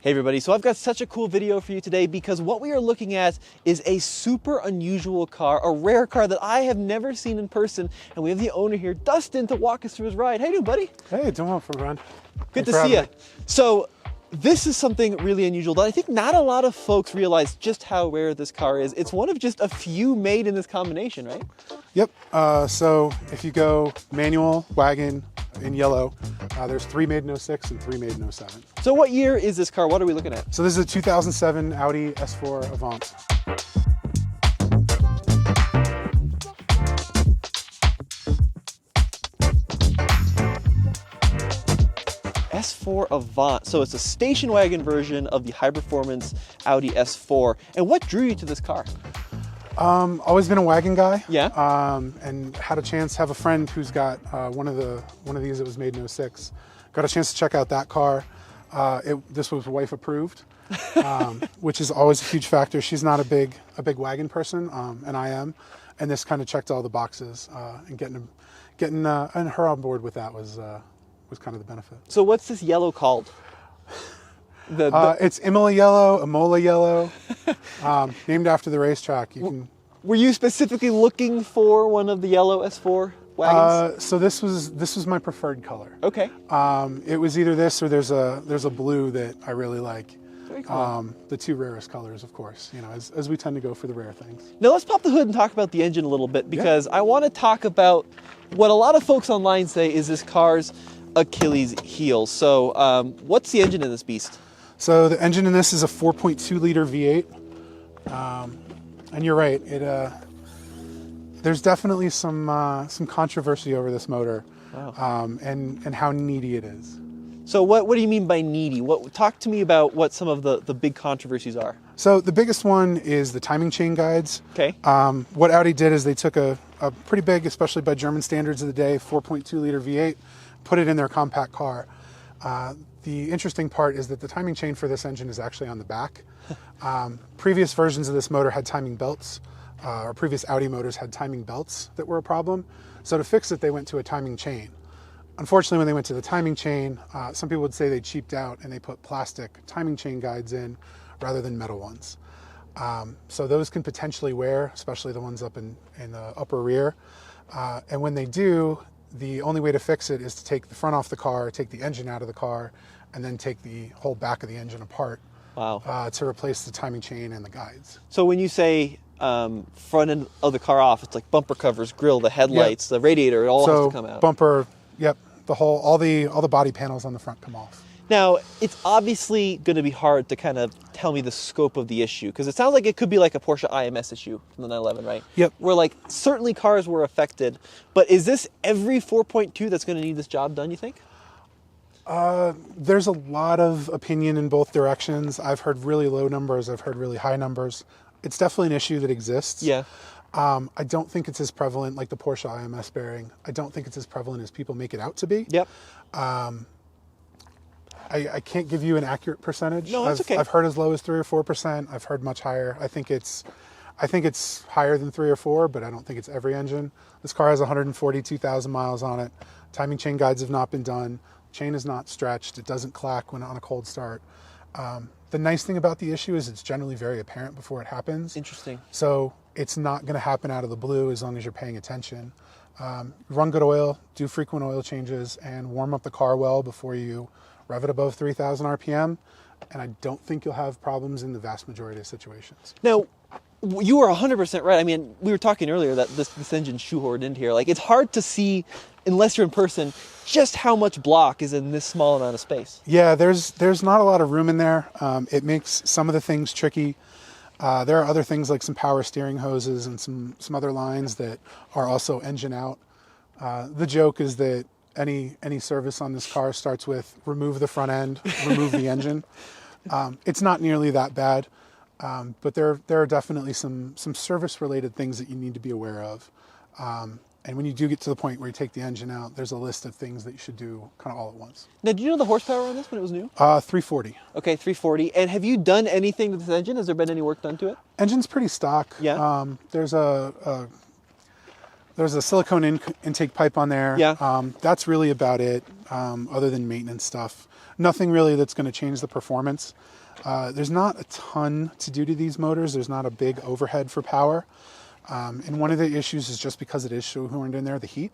Hey everybody, so I've got such a cool video for you today because what we are looking at is a super unusual car, a rare car that I have never seen in person, and we have the owner here, Dustin, to walk us through his ride. How you doing, buddy? Hey, doing well, friend. Good to see you. So this is something really unusual that I think not a lot of folks realize just how rare this car is. It's one of just a few made in this combination, right? Yep, so if you go manual, wagon, in yellow, there's 3 made in 06 and 3 made in 07. So what year is this car? What are we looking at? So this is a 2007 Audi S4 Avant. S4 Avant. So it's a station wagon version of the high performance Audi S4. And what drew you to this car? Always been a wagon guy. Yeah. And had a chance to have a friend who's got one of these that was made in 06. Got a chance to check out that car. This was wife approved, which is always a huge factor. She's not a big wagon person, and I am. And this kind of checked all the boxes. And getting her on board with that was kind of the benefit. So what's this yellow called? It's Imola yellow, named after the racetrack. Were you specifically looking for one of the yellow S4 wagons? So this was my preferred color. Okay. It was either this or there's a blue that I really like. Very cool. The two rarest colors, of course. You know, as we tend to go for the rare things. Now let's pop the hood and talk about the engine a little bit because I want to talk about what a lot of folks online say is this car's Achilles heel. So what's the engine in this beast? So the engine in this is a 4.2 liter V8, and you're right. There's definitely some controversy over this motor, and how needy it is. So what do you mean by needy? Talk to me about what some of the big controversies are. So the biggest one is the timing chain guides. Okay. What Audi did is they took a pretty big, especially by German standards of the day, 4.2 liter V8, put it in their compact car. The interesting part is that the timing chain for this engine is actually on the back. Previous versions of this motor had timing belts, or previous Audi motors had timing belts that were a problem. So to fix it, they went to a timing chain. Unfortunately, when they went to the timing chain, some people would say they cheaped out and they put plastic timing chain guides in rather than metal ones. So those can potentially wear, especially the ones up in the upper rear. And when they do, the only way to fix it is to take the front off the car, take the engine out of the car, and then take the whole back of the engine apart. Wow. To replace the timing chain and the guides. So when you say front end of the car off, it's like bumper covers, grille, the headlights, the radiator, it all has to come out. Bumper, all the body panels on the front come off. Now, it's obviously going to be hard to kind of tell me the scope of the issue, because it sounds like it could be like a Porsche IMS issue from the 911, right? Yep. Where like certainly cars were affected, but is this every 4.2 that's going to need this job done, you think? There's a lot of opinion in both directions. I've heard really low numbers. I've heard really high numbers. It's definitely an issue that exists. Yeah. I don't think it's as prevalent like the Porsche IMS bearing. I don't think it's as prevalent as people make it out to be. Yep. I can't give you an accurate percentage. No, that's okay. I've heard as low as 3 or 4%. I've heard much higher. I think it's higher than 3 or 4, but I don't think it's every engine. This car has 142,000 miles on it. Timing chain guides have not been done. Chain is not stretched. It doesn't clack when on a cold start. The nice thing about the issue is it's generally very apparent before it happens. Interesting. So it's not going to happen out of the blue as long as you're paying attention. Run good oil, do frequent oil changes, and warm up the car well before you rev it above 3,000 RPM, and I don't think you'll have problems in the vast majority of situations. Now, you are 100% right. I mean, we were talking earlier that this engine shoehorned into here. Like, it's hard to see, unless you're in person, just how much block is in this small amount of space. Yeah, there's not a lot of room in there. It makes some of the things tricky. There are other things like some power steering hoses and some other lines that are also engine out. The joke is that any service on this car starts with remove the front end, remove the engine. It's not nearly that bad, but there are definitely some service-related things that you need to be aware of. And when you do get to the point where you take the engine out, there's a list of things that you should do kind of all at once. Now, do you know the horsepower on this when it was new? 340. Okay, 340. And have you done anything to this engine? Has there been any work done to it? Engine's pretty stock. Yeah. There's a silicone intake pipe on there. Yeah. That's really about it, other than maintenance stuff. nothing really that's going to change the performance. There's not a ton to do to these motors. There's not a big overhead for power. And one of the issues is just because it is shoehorned in there, the heat.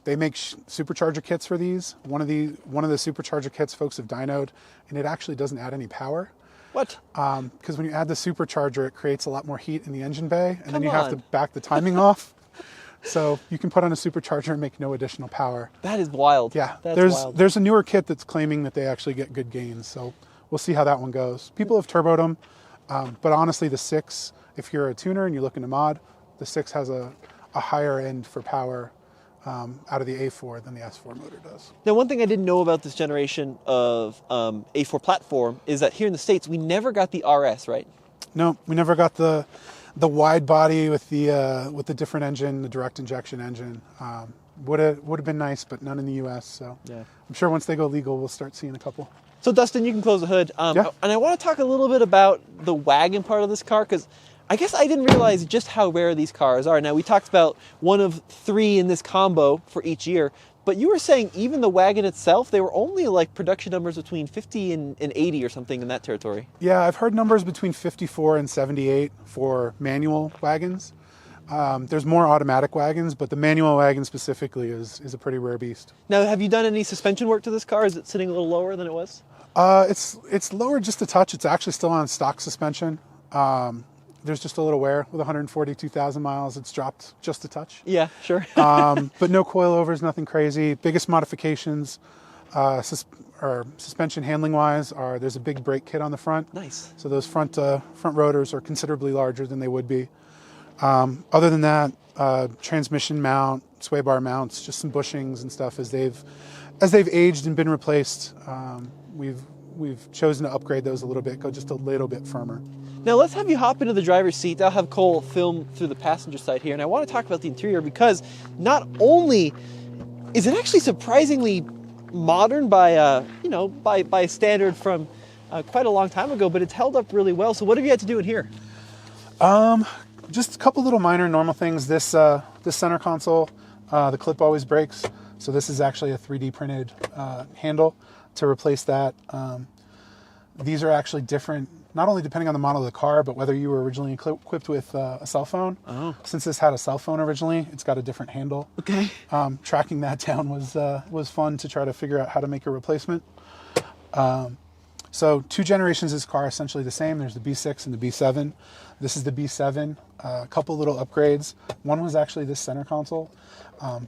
They make supercharger kits for these. One of the supercharger kits folks have dynoed, and it actually doesn't add any power. What? Because when you add the supercharger, it creates a lot more heat in the engine bay, and then you have to back the timing off. So you can put on a supercharger and make no additional power. That is wild. Yeah, That's wild. There's a newer kit that's claiming that they actually get good gains. So we'll see how that one goes. People have turboed them, but honestly, the 6, if you're a tuner and you're looking to mod, the 6 has a higher end for power out of the A4 than the S4 motor does. Now, one thing I didn't know about this generation of A4 platform is that here in the States, we never got the RS, right? No, we never got the wide body with the different engine, the direct injection engine. Would have been nice, but none in the U.S. So yeah. I'm sure once they go legal, we'll start seeing a couple. So Dustin, you can close the hood. Yeah. And I want to talk a little bit about the wagon part of this car, because I guess I didn't realize just how rare these cars are. Now, we talked about one of 3 in this combo for each year, but you were saying even the wagon itself, they were only like production numbers between 50 and 80 or something in that territory. Yeah, I've heard numbers between 54 and 78 for manual wagons. There's more automatic wagons, but the manual wagon specifically is a pretty rare beast. Now, have you done any suspension work to this car? Is it sitting a little lower than it was? It's lower just a touch. It's actually still on stock suspension. There's just a little wear with 142,000 miles. It's dropped just a touch. Yeah, sure. But no coilovers, nothing crazy. Biggest modifications, suspension handling wise, are there's a big brake kit on the front. Nice. So those front rotors are considerably larger than they would be. Other than that, transmission mount, sway bar mounts, just some bushings and stuff as they've aged and been replaced. We've chosen to upgrade those a little bit, go just a little bit firmer. Now let's have you hop into the driver's seat. I'll have Cole film through the passenger side here, and I want to talk about the interior because not only is it actually surprisingly modern by by standard from quite a long time ago, but it's held up really well. So what have you had to do in here? Just a couple little minor normal things. This center console, the clip always breaks, so this is actually a 3D printed handle to replace that. These are actually different, not only depending on the model of the car, but whether you were originally equipped with a cell phone. Oh. Since this had a cell phone originally, it's got a different handle. Okay. Tracking that down was fun to try to figure out how to make a replacement. So 2 generations of this car are essentially the same. There's the B6 and the B7. This is the B7. A couple little upgrades. One was actually this center console.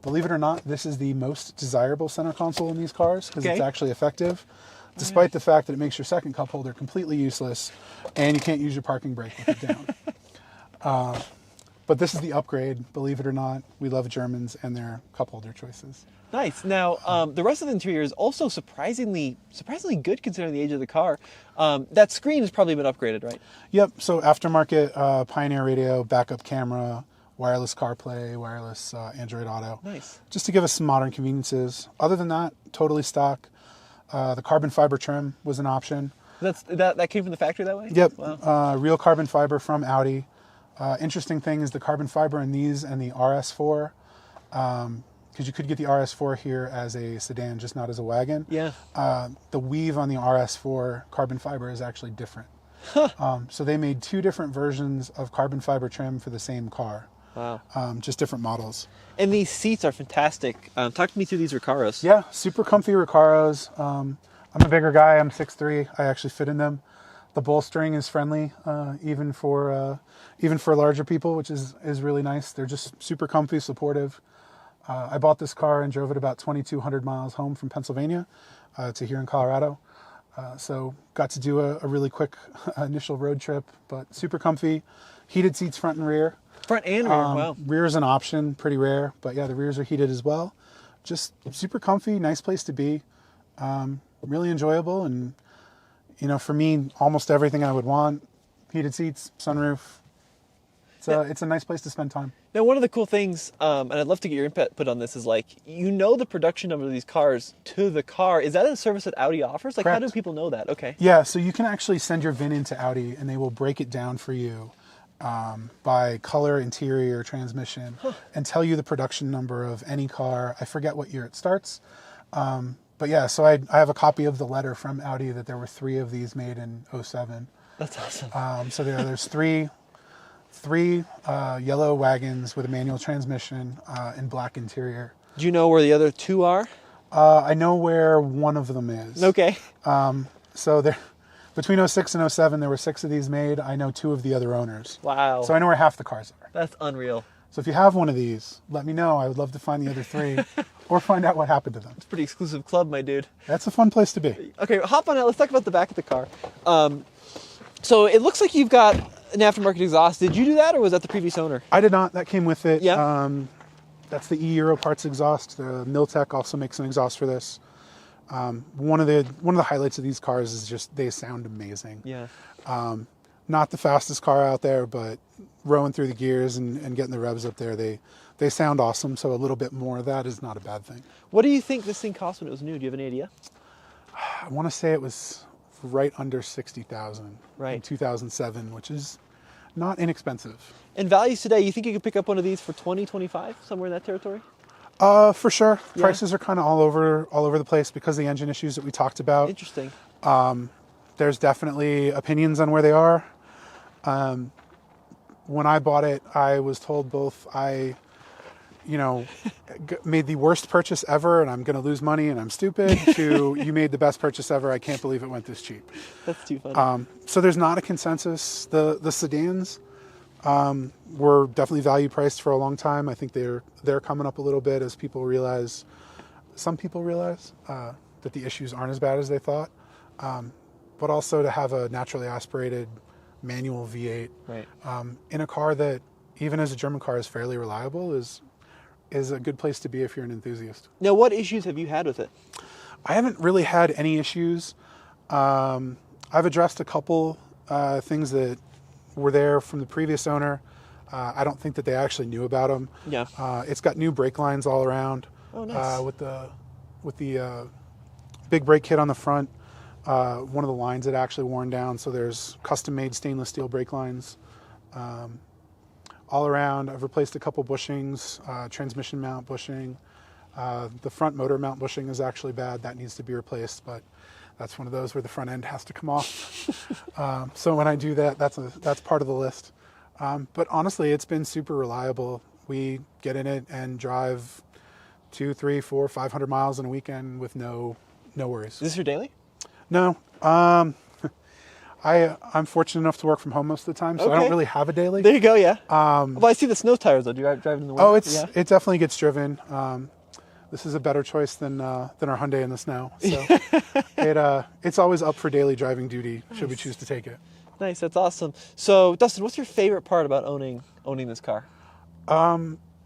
Believe it or not, this is the most desirable center console in these cars because it's actually effective, despite the fact that it makes your second cup holder completely useless and you can't use your parking brake with it down. But this is the upgrade, believe it or not. We love Germans and their cup holder choices. Nice. Now, the rest of the interior is also surprisingly good considering the age of the car. That screen has probably been upgraded, right? Yep. So aftermarket Pioneer radio, backup camera, wireless CarPlay, wireless Android Auto. Nice. Just to give us some modern conveniences. Other than that, totally stock. The carbon fiber trim was an option. That came from the factory that way? Yep. Wow. Real carbon fiber from Audi. Interesting thing is the carbon fiber in these and the RS4. Because you could get the RS4 here as a sedan, just not as a wagon. Yeah. The weave on the RS4 carbon fiber is actually different. Huh. So they made 2 different versions of carbon fiber trim for the same car. Wow. Just different models. And these seats are fantastic. Talk to me through these Recaros. Yeah, super comfy Recaros. I'm a bigger guy. I'm 6'3". I actually fit in them. The bolstering is friendly, even for larger people, which is really nice. They're just super comfy, supportive. I bought this car and drove it about 2,200 miles home from Pennsylvania to here in Colorado. So got to do a really quick initial road trip, but super comfy. Heated seats front and rear. Front and rear, wow. Rear is an option, pretty rare, but yeah, the rears are heated as well. Just super comfy, nice place to be. Really enjoyable, and for me, almost everything I would want. Heated seats, sunroof. It's a nice place to spend time. Now, one of the cool things, and I'd love to get your input on this, is the production number of these cars to the car. Is that a service that Audi offers? Correct. How do people know that? Okay. Yeah, so you can actually send your VIN into Audi, and they will break it down for you by color, interior, transmission, and tell you the production number of any car. I forget what year it starts, But yeah, so I have a copy of the letter from Audi that there were 3 of these made in '07. That's awesome. So there's three yellow wagons with a manual transmission in black interior. Do you know where the other 2 are? I know where one of them is. Okay. So there, between '06 and '07, there were 6 of these made. I know 2 of the other owners. Wow. So I know where half the cars are. That's unreal. So if you have one of these, let me know. I would love to find the other 3 or find out what happened to them. It's a pretty exclusive club, my dude. That's a fun place to be. Okay, hop on out. Let's talk about the back of the car. So it looks like you've got an aftermarket exhaust. Did you do that, or was that the previous owner? I did not. That came with it. Yeah. That's the E-Euro Parts exhaust. The Miltech also makes an exhaust for this. One of the highlights of these cars is just they sound amazing. Yeah. Not the fastest car out there, but rowing through the gears and getting the revs up there, they sound awesome. So a little bit more of that is not a bad thing. What do you think this thing cost when it was new? Do you have any idea? I want to say it was right under 60,000 Right. in 2007, which is not inexpensive. And values today, you think you could pick up one of these for 20, 25, somewhere in that territory? For sure. Yeah. Prices are kind of all over the place because of the engine issues that we talked about. Interesting. There's definitely opinions on where they are. When I bought it, I was told both I made the worst purchase ever and I'm going to lose money and I'm stupid, to you made the best purchase ever. I can't believe it went this cheap. That's too funny. So there's not a consensus. The sedans were definitely value priced for a long time. I think they're coming up a little bit as some people realize that the issues aren't as bad as they thought. But also to have a naturally aspirated manual V8 right. In a car that, even as a German car, is fairly reliable is a good place to be if you're an enthusiast. Now, what issues have you had with it? I haven't really had any issues. I've addressed a couple things that were there from the previous owner. I don't think that they actually knew about them. Yeah. It's got new brake lines all around. Oh, nice. With the big brake kit on the front. One of the lines had actually worn down, so there's custom-made stainless steel brake lines. All around, I've replaced a couple bushings, transmission mount bushing. The front motor mount bushing is actually bad. That needs to be replaced, but that's one of those where the front end has to come off. So when I do that, that's part of the list. But honestly, it's been super reliable. We get in it and drive 200, 300, 400, 500 miles in a weekend with no worries. Is this your daily? No. I'm fortunate enough to work from home most of the time, so I Okay. don't really have a daily. There you go, yeah. Well, I see the snow tires, though. Do you drive in the winter? Oh, it definitely gets driven. This is a better choice than our Hyundai in the snow. So it's always up for daily driving duty should we choose to take it. Nice, that's awesome. So, Dustin, what's your favorite part about owning this car?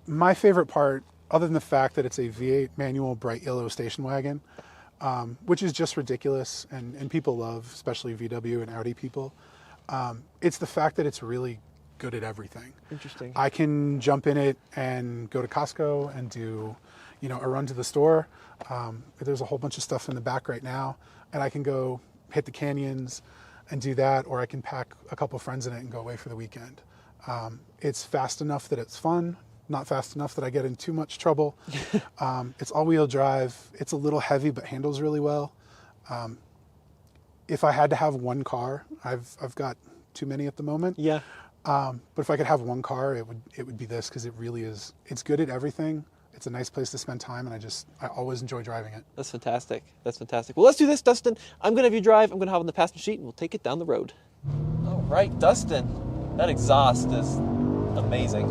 My favorite part, other than the fact that it's a V8 manual bright yellow station wagon, which is just ridiculous and people love, especially VW and Audi people, it's the fact that it's really good at everything. Interesting. I can jump in it and go to Costco and do, a run to the store. There's a whole bunch of stuff in the back right now, and I can go hit the canyons and do that, or I can pack a couple friends in it and go away for the weekend. It's fast enough that it's fun, not fast enough that I get in too much trouble. It's all-wheel drive. It's a little heavy, but handles really well. If I had to have one car, I've got too many at the moment. Yeah. But if I could have one car, it would be this, because it really is. It's good at everything. It's a nice place to spend time, and I always enjoy driving it. That's fantastic. That's fantastic. Well, let's do this, Dustin. I'm going to have you drive. I'm going to hop on the passenger seat, and we'll take it down the road. All right, Dustin. That exhaust is amazing.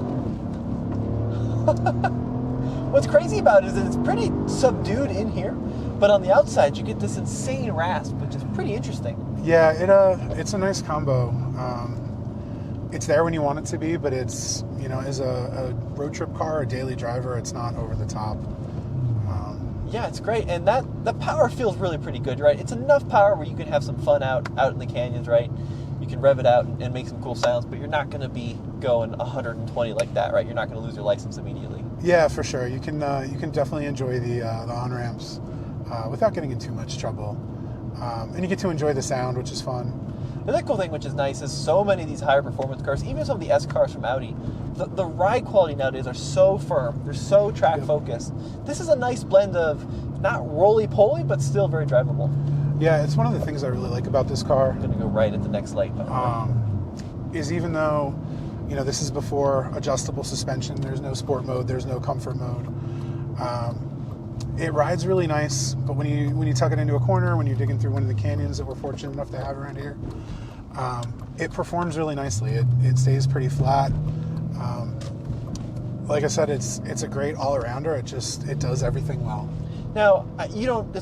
What's crazy about it is that it's pretty subdued in here, but on the outside you get this insane rasp, which is pretty interesting. Yeah, it's a nice combo. It's there when you want it to be, but it's, as a road trip car, a daily driver, it's not over the top. Yeah, it's great, and the power feels really pretty good, right? It's enough power where you can have some fun out in the canyons, right? You can rev it out and make some cool sounds, but you're not going to be going 120 like that, right? You're not going to lose your license immediately. Yeah, for sure. You can definitely enjoy the on-ramps without getting in too much trouble. And you get to enjoy the sound, which is fun. The other cool thing, which is nice, is so many of these higher performance cars, even some of the S cars from Audi, the ride quality nowadays are so firm. They're so track focused. This is a nice blend of not roly-poly, but still very drivable. Yeah, it's one of the things I really like about this car. I'm going to go right at the next light. Is even though, this is before adjustable suspension, there's no sport mode, there's no comfort mode. It rides really nice, but when you tuck it into a corner, when you're digging through one of the canyons that we're fortunate enough to have around here, it performs really nicely. It stays pretty flat. Like I said, it's a great all-arounder. It does everything well. Now, it's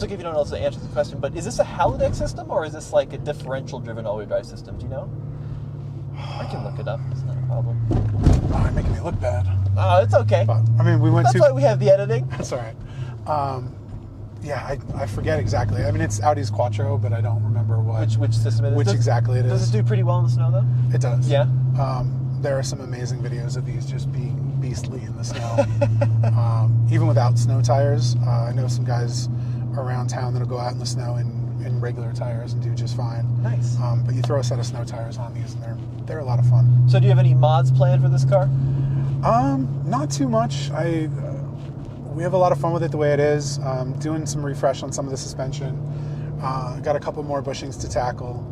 okay if you don't know the answer to the question, but is this a halodeck system or is this like a differential-driven all-wheel drive system? Do you know? I can look it up. It's not a problem. Oh, you're making me look bad. Oh, it's okay. But, That's why we have the editing. That's all right. I forget exactly. It's Audi's Quattro, but I don't remember which system it is. Which exactly it is. Does it do pretty well in the snow, though? It does. Yeah? There are some amazing videos of these just being beastly in the snow. Even without snow tires, I know some guys around town that'll go out in the snow in regular tires and do just fine. Nice. But you throw a set of snow tires on these and they're a lot of fun. So do you have any mods planned for this car? Not too much. We have a lot of fun with it the way it is. Doing some refresh on some of the suspension. Got a couple more bushings to tackle.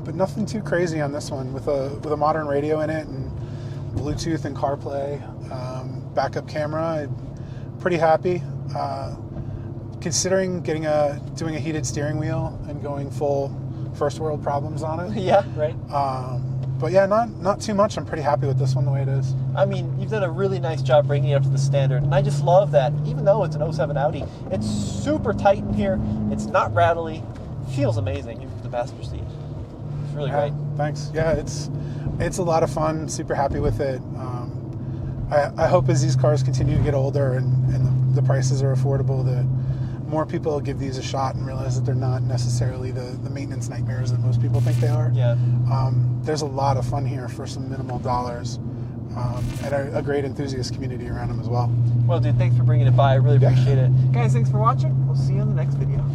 But nothing too crazy on this one. With a modern radio in it and Bluetooth and CarPlay, backup camera, pretty happy. Considering doing a heated steering wheel and going full first world problems on it. Yeah, right. But yeah, not too much. I'm pretty happy with this one the way it is. You've done a really nice job bringing it up to the standard, and I just love that. Even though it's an 07 Audi, it's super tight in here. It's not rattly. Feels amazing, even for the passenger seat. It's really great. Thanks. Yeah, it's a lot of fun. Super happy with it. I hope as these cars continue to get older and the prices are affordable, that more people will give these a shot and realize that they're not necessarily the maintenance nightmares that most people think they are. Yeah. There's a lot of fun here for some minimal dollars, and a great enthusiast community around them as well. Well, dude, thanks for bringing it by. I really appreciate it. Guys, thanks for watching. We'll see you in the next video.